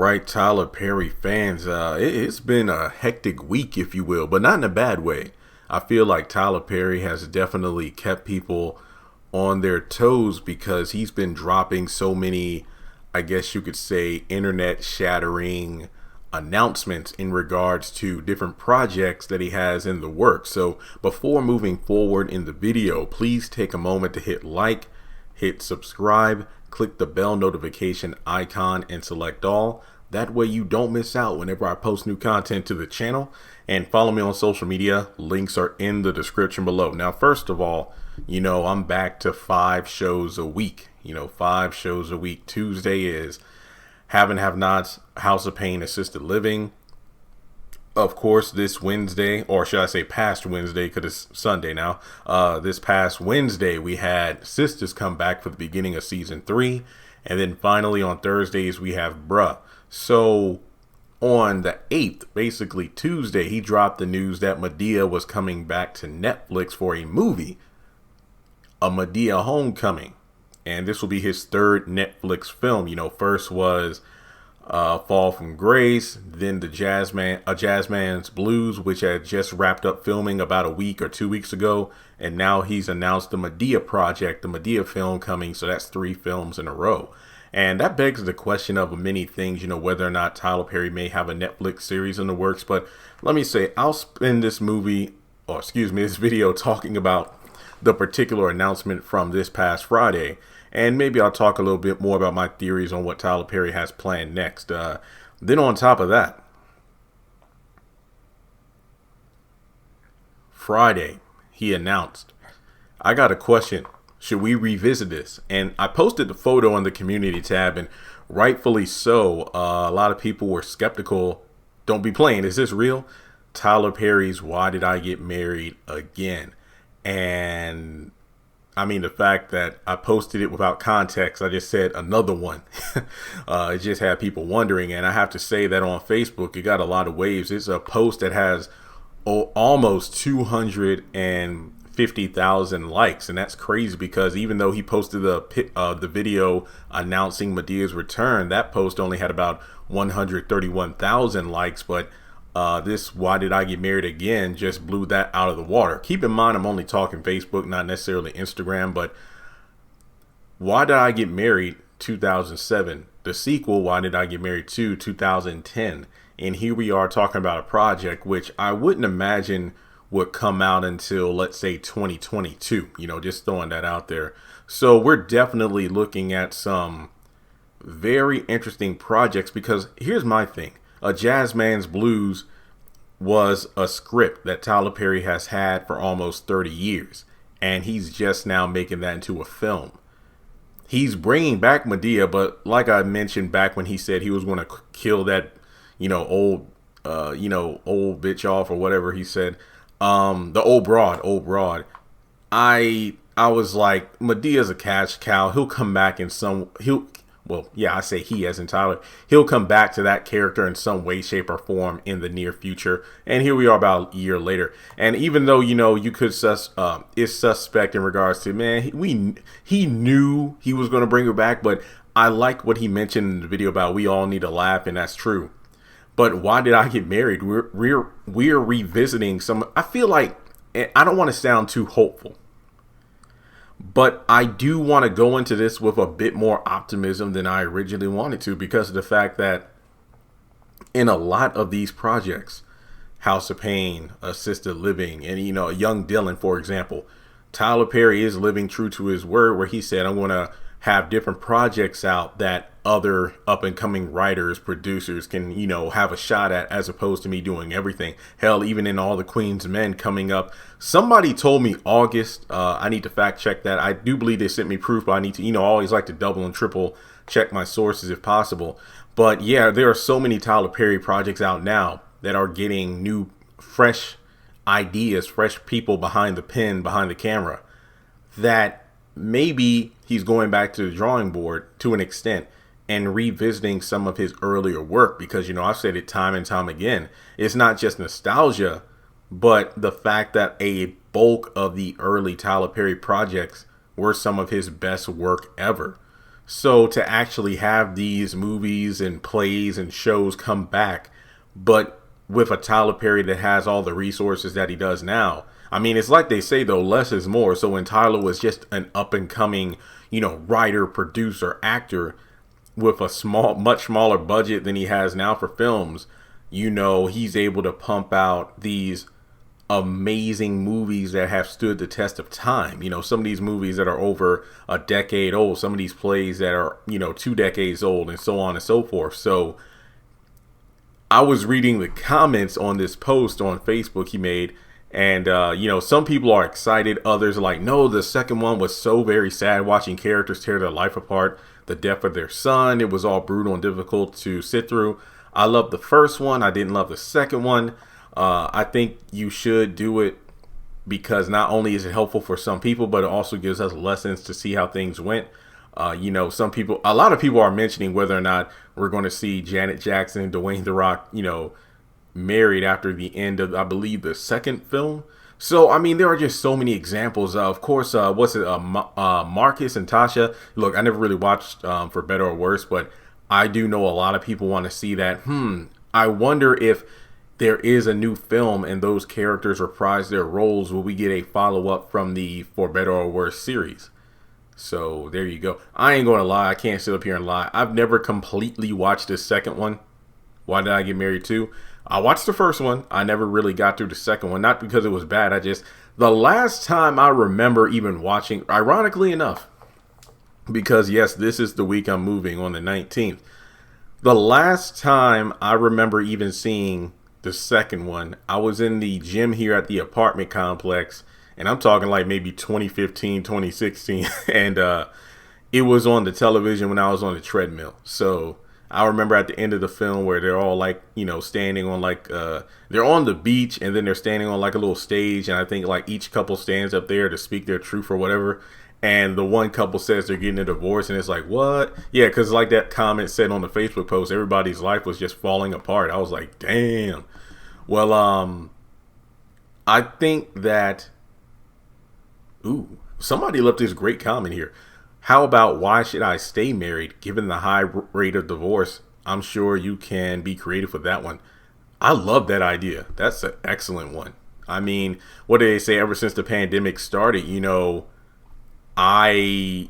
right, Tyler Perry fans, it's been a hectic week, if you will, but not in a bad way. I feel like Tyler Perry has definitely kept people on their toes because he's been dropping so many, I guess you could say, internet shattering announcements in regards to different projects that he has in the works. So before moving forward in the video, please take a moment to hit like, hit subscribe, click the bell notification icon and select all. That way you don't miss out whenever I post new content to the channel. And follow me on social media. Links are in the description below. Now, first of all, I'm back to 5 shows a week. 5 shows a week. Tuesday is Have and Have Nots, House of Pain, Assisted Living. Of course, this Wednesday, or should I say past Wednesday, because it's Sunday now. This past Wednesday, we had Sisters come back for the beginning of season 3. And then finally on Thursdays, we have Bruh. So on the 8th, basically Tuesday, he dropped the news that Madea was coming back to Netflix for a movie, A Madea Homecoming. And this will be his 3rd Netflix film. First was Fall from Grace, then A Jazz Man's Blues, which had just wrapped up filming about a week or 2 weeks ago, and now he's announced the Madea project, the Madea film coming, so that's 3 films in a row. And that begs the question of many things, whether or not Tyler Perry may have a Netflix series in the works. But let me say, I'll spend this video talking about the particular announcement from this past Friday. And maybe I'll talk a little bit more about my theories on what Tyler Perry has planned next. Then on top of that, Friday, he announced, I got a question. Should we revisit this? And I posted the photo on the community tab, and rightfully so. A lot of people were skeptical. Don't be playing. Is this real? Tyler Perry's Why Did I Get Married Again? And I mean, the fact that I posted it without context, I just said another one. It just had people wondering. And I have to say that on Facebook, it got a lot of waves. It's a post that has almost 250,000 likes. And that's crazy because even though he posted the video announcing Madea's return, that post only had about 131,000 likes. But this Why Did I Get Married Again just blew that out of the water. Keep in mind, I'm only talking Facebook, not necessarily Instagram, but Why Did I Get Married 2007, the sequel, Why Did I Get Married 2, 2010. And here we are talking about a project which I wouldn't imagine would come out until, let's say, 2022, just throwing that out there. So we're definitely looking at some very interesting projects because here's my thing. A Jazz Man's Blues was a script that Tyler Perry has had for almost 30 years, and he's just now making that into a film. He's bringing back Madea, but like I mentioned back when he said he was going to kill that, old bitch off or whatever he said, the old broad. I was like, Madea's a cash cow. He'll come back in I say he as in Tyler. He'll come back to that character in some way, shape, or form in the near future. And here we are about a year later. And even though, you could it's suspect in regards to, he knew he was going to bring her back. But I like what he mentioned in the video about we all need a laugh, and that's true. But Why Did I Get Married? We're revisiting some. I feel like, I don't want to sound too hopeful, but I do want to go into this with a bit more optimism than I originally wanted to because of the fact that in a lot of these projects, House of Pain, Assisted Living, and, Young Dylan, for example, Tyler Perry is living true to his word where he said, I'm going to have different projects out that other up and coming writers, producers can, have a shot at, as opposed to me doing everything. Hell, even in All the Queen's Men coming up. Somebody told me August. I need to fact check that. I do believe they sent me proof, but I need to, I always like to double and triple check my sources if possible. But yeah, there are so many Tyler Perry projects out now that are getting new, fresh ideas, fresh people behind the pen, behind the camera, that maybe he's going back to the drawing board to an extent and revisiting some of his earlier work because, I've said it time and time again. It's not just nostalgia, but the fact that a bulk of the early Tyler Perry projects were some of his best work ever. So to actually have these movies and plays and shows come back, but with a Tyler Perry that has all the resources that he does now. I mean, it's like they say though, less is more. So when Tyler was just an up and coming, writer, producer, actor with a much smaller budget than he has now for films, he's able to pump out these amazing movies that have stood the test of time. Some of these movies that are over a decade old, some of these plays that are, 2 decades old, and so on and so forth. So I was reading the comments on this post on Facebook he made, and some people are excited, others are like, no, the second one was so very sad, watching characters tear their life apart, the death of their son, it was all brutal and difficult to sit through. I loved the first one, I didn't love the second one. I think you should do it because not only is it helpful for some people, but it also gives us lessons to see how things went. A lot of people are mentioning whether or not we're going to see Janet Jackson and Dwayne The Rock, married after the end of, I believe, the second film. So, I mean, there are just so many examples. Of course, Marcus and Tasha. Look, I never really watched For Better or Worse, but I do know a lot of people want to see that. I wonder if there is a new film and those characters reprise their roles. Will we get a follow-up from the For Better or Worse series? So there you go. I ain't going to lie. I can't sit up here and lie. I've never completely watched the second one. Why Did I Get Married Too? I watched the first one. I never really got through the second one. Not because it was bad. The last time I remember even watching, ironically enough, because yes, this is the week I'm moving on the 19th. The last time I remember even seeing the second one, I was in the gym here at the apartment complex, and I'm talking like maybe 2015, 2016, and it was on the television when I was on the treadmill. So I remember at the end of the film where they're all like, standing on like, they're on the beach and then they're standing on like a little stage, and I think like each couple stands up there to speak their truth or whatever. And the one couple says they're getting a divorce, and it's like, what? Yeah, because like that comment said on the Facebook post, everybody's life was just falling apart. I was like, damn. Well, I think that, somebody left this great comment here. How about why should I stay married given the high rate of divorce? I'm sure you can be creative with that one. I love that idea. That's an excellent one. I mean, what do they say? Ever since the pandemic started, everybody,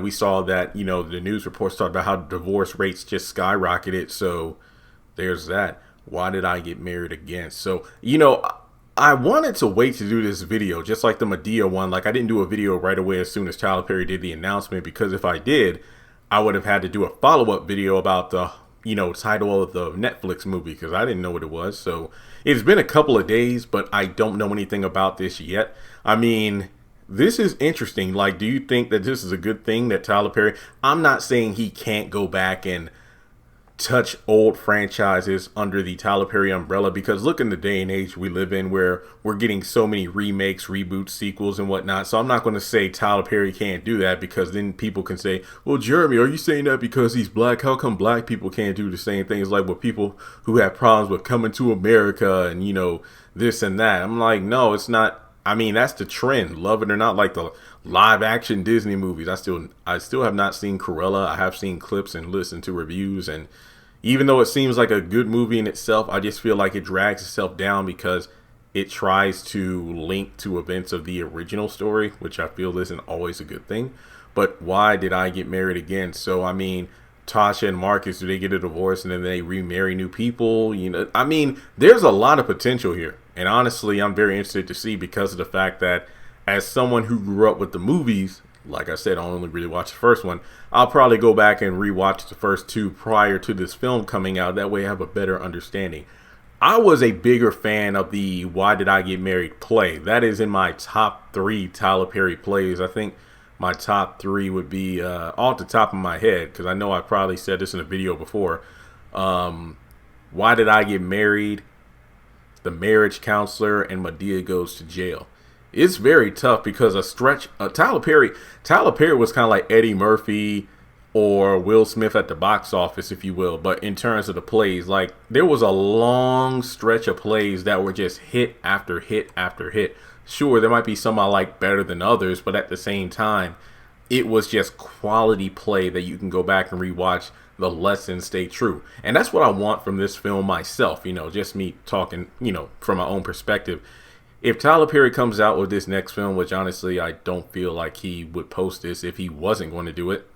we saw that, the news reports talked about how divorce rates just skyrocketed. So there's that. Why did I get married again? So, I wanted to wait to do this video, just like the Madea one. Like, I didn't do a video right away as soon as Tyler Perry did the announcement, because if I did, I would have had to do a follow-up video about the, title of the Netflix movie, because I didn't know what it was. So it's been a couple of days, but I don't know anything about this yet. I mean, this is interesting. Like, do you think that this is a good thing that Tyler Perry, I'm not saying he can't go back and touch old franchises under the Tyler Perry umbrella, because look in the day and age we live in where we're getting so many remakes, reboots, sequels, and whatnot. So I'm not going to say Tyler Perry can't do that, because then people can say, well, Jeremy, are you saying that because he's black? How come black people can't do the same things like with people who have problems with Coming to America and, this and that? I'm like, no, it's not. I mean, that's the trend, love it or not, like the live action Disney movies. I still have not seen Cruella. I have seen clips and listened to reviews, and even though it seems like a good movie in itself, I just feel like it drags itself down because it tries to link to events of the original story, which I feel isn't always a good thing. But why did I get married again? So, I mean, Tasha and Marcus, do they get a divorce and then they remarry new people? I mean, there's a lot of potential here. And honestly, I'm very interested to see, because of the fact that as someone who grew up with the movies, like I said, I only really watched the first one. I'll probably go back and rewatch the first two prior to this film coming out. That way I have a better understanding. I was a bigger fan of the Why Did I Get Married play. That is in my top 3 Tyler Perry plays. I think my top 3 would be off the top of my head, because I know I probably said this in a video before. Why Did I Get Married, The Marriage Counselor, and Madea Goes to Jail. It's very tough because Tyler Perry was kind of like Eddie Murphy or Will Smith at the box office, if you will. But in terms of the plays, like, there was a long stretch of plays that were just hit after hit after hit. Sure, there might be some I like better than others, but at the same time, it was just quality play that you can go back and rewatch. The lessons stay true. And that's what I want from this film myself, just me talking, from my own perspective. If Tyler Perry comes out with this next film, which honestly I don't feel like he would post this if he wasn't going to do it,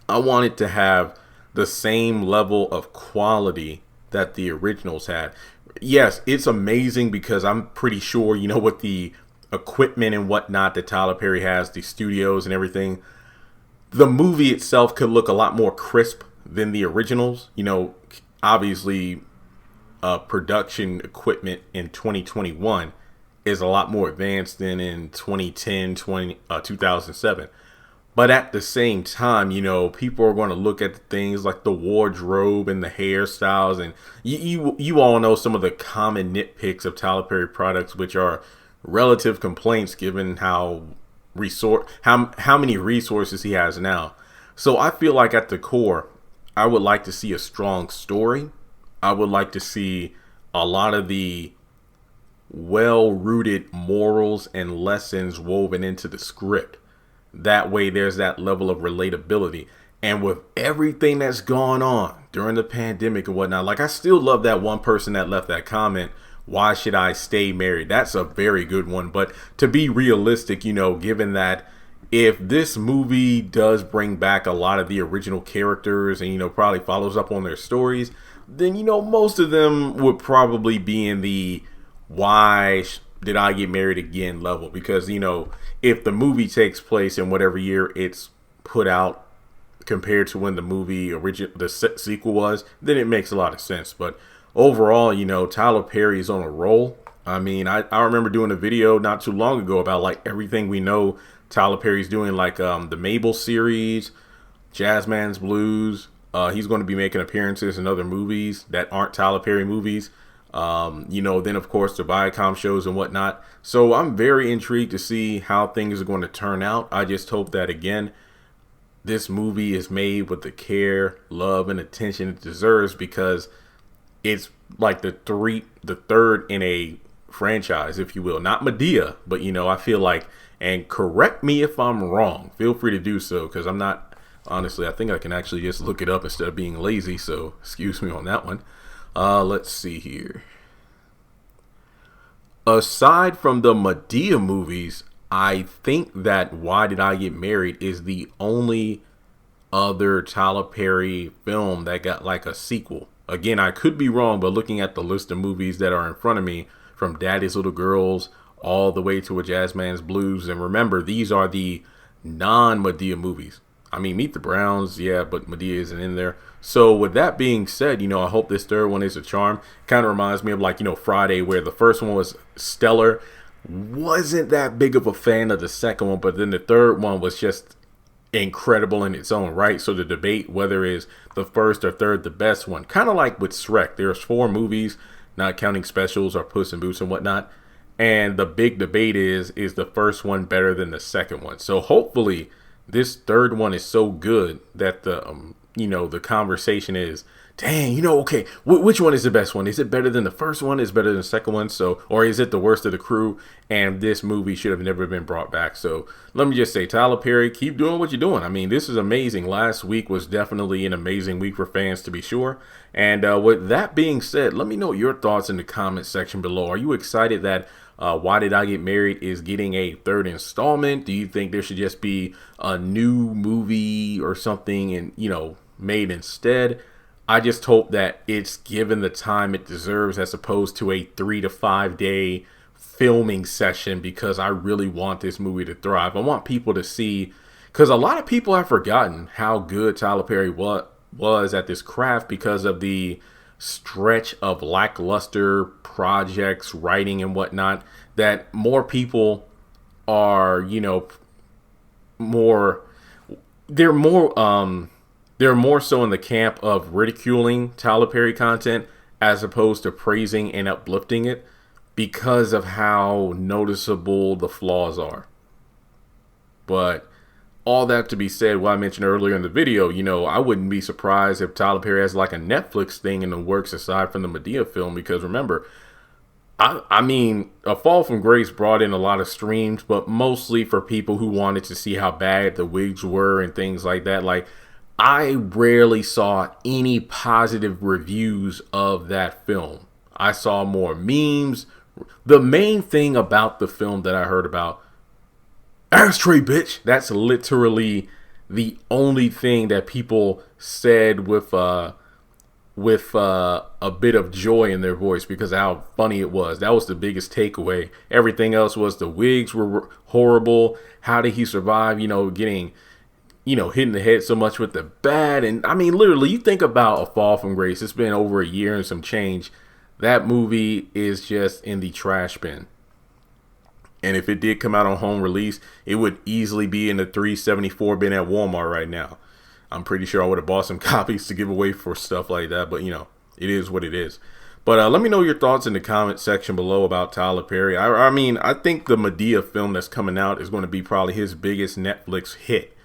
I want it to have the same level of quality that the originals had. Yes, it's amazing because I'm pretty sure, with the equipment and whatnot that Tyler Perry has, the studios and everything, the movie itself could look a lot more crisp than the originals. Obviously, production equipment in 2021 is a lot more advanced than in 2007. But at the same time, people are going to look at the things like the wardrobe and the hairstyles, and you all know some of the common nitpicks of Tyler Perry products, which are relative complaints given how many resources he has now. So I feel like at the core, I would like to see a strong story. I would like to see a lot of the well-rooted morals and lessons woven into the script. That way there's that level of relatability. And with everything that's gone on during the pandemic and whatnot, like I still love that one person that left that comment, why should I stay married? That's a very good one. But to be realistic, given that if this movie does bring back a lot of the original characters and, probably follows up on their stories, then, most of them would probably be in the why did I get married again level. Because, if the movie takes place in whatever year it's put out compared to when the sequel was, then it makes a lot of sense. But overall, Tyler Perry is on a roll. I mean, I remember doing a video not too long ago about like everything we know Tyler Perry's doing, like the Mabel series, Jazzman's Blues. He's going to be making appearances in other movies that aren't Tyler Perry movies. Then of course the Viacom shows and whatnot. So I'm very intrigued to see how things are going to turn out. I just hope that, again, this movie is made with the care, love, and attention it deserves, because it's like the third in a franchise, if you will. Not Medea, but I feel like, and correct me if I'm wrong, feel free to do so, because I'm not, honestly, I think I can actually just look it up instead of being lazy, so excuse me on that one. Let's see here. Aside from the Medea movies, I think that Why Did I Get Married is the only other Tyler Perry film that got like a sequel. Again, I could be wrong, but looking at the list of movies that are in front of me, from Daddy's Little Girls all the way to A Jazzman's Blues, and remember, these are the non-Medea movies. I mean, Meet the Browns, yeah, but Medea isn't in there. So with that being said, I hope this third one is a charm. Kind of reminds me of like, Friday, where the first one was stellar. Wasn't that big of a fan of the second one, but then the third one was just incredible in its own right. So the debate whether is the first or third the best one, kind of like with Shrek. There's 4 movies, not counting specials or Puss in Boots and whatnot. And the big debate is the first one better than the second one? So hopefully this third one is so good that the conversation is, dang, okay, which one is the best one? Is it better than the first one? Is it better than the second one? So, or is it the worst of the crew? And this movie should have never been brought back. So let me just say, Tyler Perry, keep doing what you're doing. I mean, this is amazing. Last week was definitely an amazing week for fans, to be sure. And with that being said, let me know your thoughts in the comment section below. Are you excited that Why Did I Get Married is getting a third installment? Do you think there should just be a new movie or something and, made instead? I just hope that it's given the time it deserves, as opposed to a 3 to 5 day filming session, because I really want this movie to thrive. I want people to see, because a lot of people have forgotten how good Tyler Perry was at this craft because of the stretch of lackluster projects, writing and whatnot, that more people are, they're more so in the camp of ridiculing Tyler Perry content as opposed to praising and uplifting it, because of how noticeable the flaws are. But all that to be said, what I mentioned earlier in the video, I wouldn't be surprised if Tyler Perry has like a Netflix thing in the works aside from the Medea film, because remember, I mean, A Fall from Grace brought in a lot of streams, but mostly for people who wanted to see how bad the wigs were and things like that. Like, I rarely saw any positive reviews of that film. I saw more memes. The main thing about the film that I heard about, ashtray bitch, that's literally the only thing that people said with a bit of joy in their voice because of how funny it was. That was the biggest takeaway. Everything else was the wigs were horrible. How did he survive, getting, hit in the head so much with the bat? And I mean, literally, you think about A Fall from Grace. It's been over a year and some change. That movie is just in the trash bin. And if it did come out on home release, it would easily be in the 374 bin at Walmart right now. I'm pretty sure I would have bought some copies to give away for stuff like that. But, it is what it is. But let me know your thoughts in the comment section below about Tyler Perry. I mean, I think the Madea film that's coming out is going to be probably his biggest Netflix hit.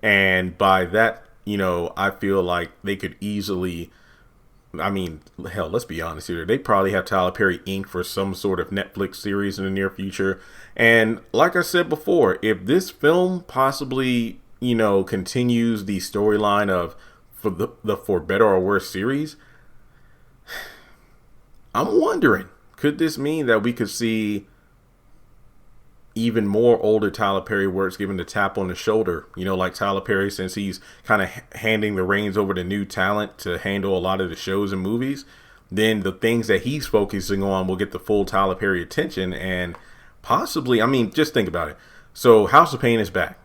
And by that, I feel like they could easily, I mean, hell, let's be honest here. They probably have Tyler Perry Inc. for some sort of Netflix series in the near future. And like I said before, if this film possibly continues the storyline of for the For Better or Worse series, I'm wondering, could this mean that we could see even more older Tyler Perry works given the tap on the shoulder? Like Tyler Perry, since he's kind of handing the reins over to new talent to handle a lot of the shows and movies, then the things that he's focusing on will get the full Tyler Perry attention. And possibly, I mean, just think about it. So House of Pain is back.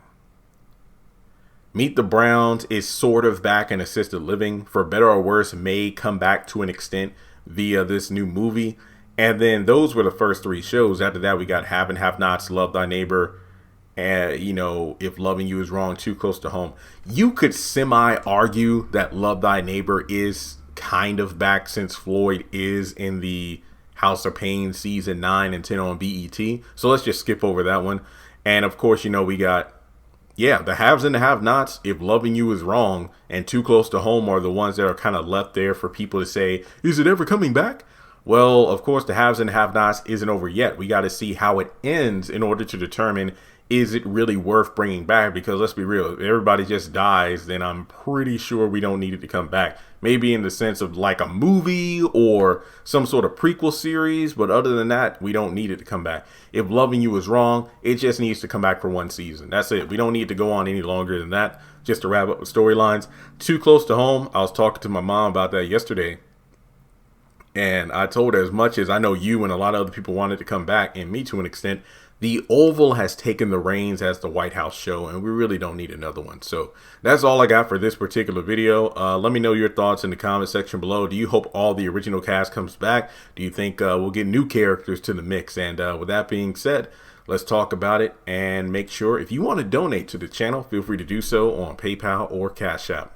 Meet the Browns is sort of back in assisted living. For Better or Worse may come back to an extent via this new movie. And then those were the first three shows. After that, we got Have and Have Nots, Love Thy Neighbor, and, If Loving You Is Wrong, Too Close to Home. You could semi-argue that Love Thy Neighbor is kind of back since Floyd is in the House of Pain season 9 and 10 on BET. So let's just skip over that one. And, of course, we got the haves and the have-nots, If Loving You Is Wrong, and Too Close to Home are the ones that are kind of left there for people to say, is it ever coming back? Well, of course, the haves and the have-nots isn't over yet. We got to see how it ends in order to determine, is it really worth bringing back? Because let's be real, if everybody just dies, then I'm pretty sure we don't need it to come back. Maybe in the sense of like a movie or some sort of prequel series, but other than that, we don't need it to come back. If Loving You Is Wrong, it just needs to come back for one season. That's it. We don't need to go on any longer than that, just to wrap up the storylines. Too Close to Home, I was talking to my mom about that yesterday. And I told her, as much as I know you and a lot of other people wanted to come back, and me to an extent, the Oval has taken the reins as the White House show, and we really don't need another one. So that's all I got for this particular video. Let me know your thoughts in the comment section below. Do you hope all the original cast comes back? Do you think we'll get new characters to the mix? And with that being said, let's talk about it. And make sure, if you want to donate to the channel, feel free to do so on PayPal or Cash App.